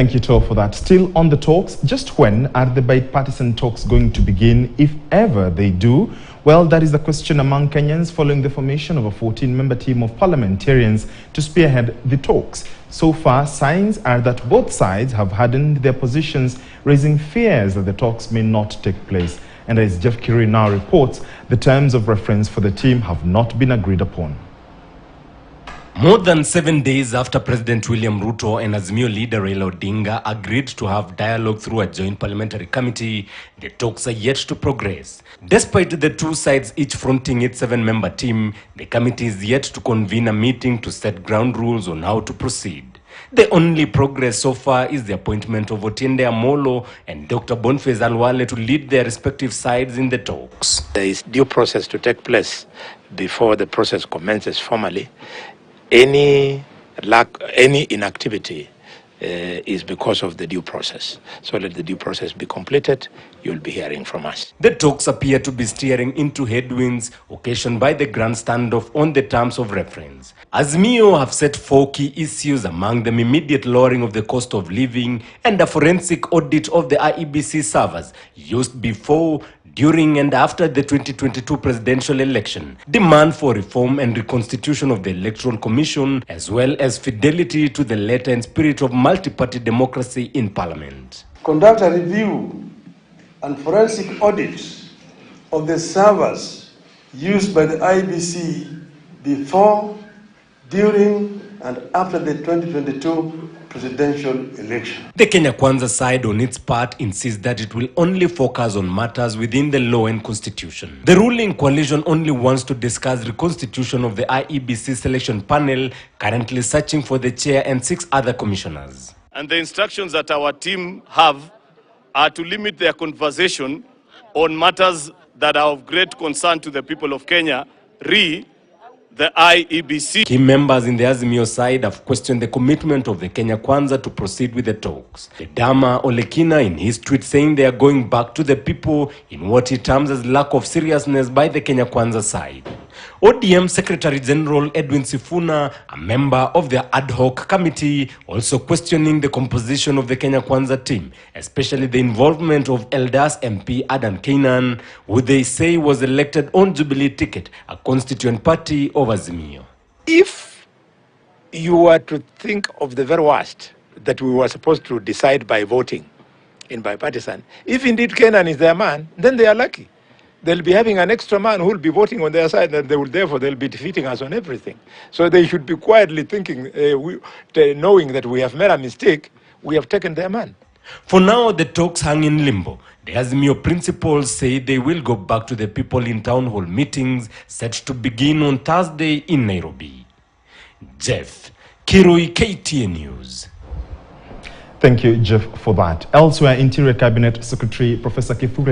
Thank you, Tor, for that. Still on the talks, just when are the bipartisan talks going to begin, if ever they do? Well, that is the question among Kenyans following the formation of a 14-member team of parliamentarians to spearhead the talks. So far, signs are that both sides have hardened their positions, raising fears that the talks may not take place. And as Jeff Kirui now reports, the terms of reference for the team have not been agreed upon. More than 7 days after President William Ruto and Azimio leader Raila Odinga agreed to have dialogue through a joint parliamentary committee, the talks are yet to progress. Despite the two sides each fronting its 7-member team, the committee is yet to convene a meeting to set ground rules on how to proceed. The only progress so far is the appointment of Otiende Amolo and Dr. Boniface Alwale to lead their respective sides in the talks. There is due process to take place before the process commences formally. Any inactivity is because of the due process. So let the due process be completed, you'll be hearing from us. The talks appear to be steering into headwinds occasioned by the grand standoff on the terms of reference. Azimio have set 4 key issues, among them immediate lowering of the cost of living and a forensic audit of the IEBC servers used before, during and after the 2022 presidential election, demand for reform and reconstitution of the Electoral Commission, as well as fidelity to the letter and spirit of multi-party democracy in Parliament. Conduct a review and forensic audit of the servers used by the IEBC before, during and after the 2022 presidential election. The Kenya Kwanza side on its part insists that it will only focus on matters within the law and constitution. The ruling coalition only wants to discuss reconstitution of the IEBC selection panel, currently searching for the chair and 6 other commissioners. And the instructions that our team have are to limit their conversation on matters that are of great concern to the people of Kenya, the IEBC. Key members in the Azimio side have questioned the commitment of the Kenya Kwanza to proceed with the talks. Dama Olekina in his tweet saying they are going back to the people in what he terms as lack of seriousness by the Kenya Kwanza side. ODM Secretary General Edwin Sifuna, a member of the ad hoc committee, also questioning the composition of the Kenya Kwanza team, especially the involvement of Eldas MP Adan Kainan, who they say was elected on Jubilee ticket, a constituent party of Azimio. If you were to think of the very worst, that we were supposed to decide by voting in bipartisan, if indeed Kainan is their man, then they are lucky. They'll be having an extra man who will be voting on their side, and they'll be defeating us on everything. So they should be quietly thinking, knowing that we have made a mistake, we have taken their man. For now, the talks hang in limbo. The Azimio principals say they will go back to the people in town hall meetings set to begin on Thursday in Nairobi. Jeff Kirui, KTN News. Thank you, Jeff, for that. Elsewhere, Interior Cabinet Secretary Professor Kifure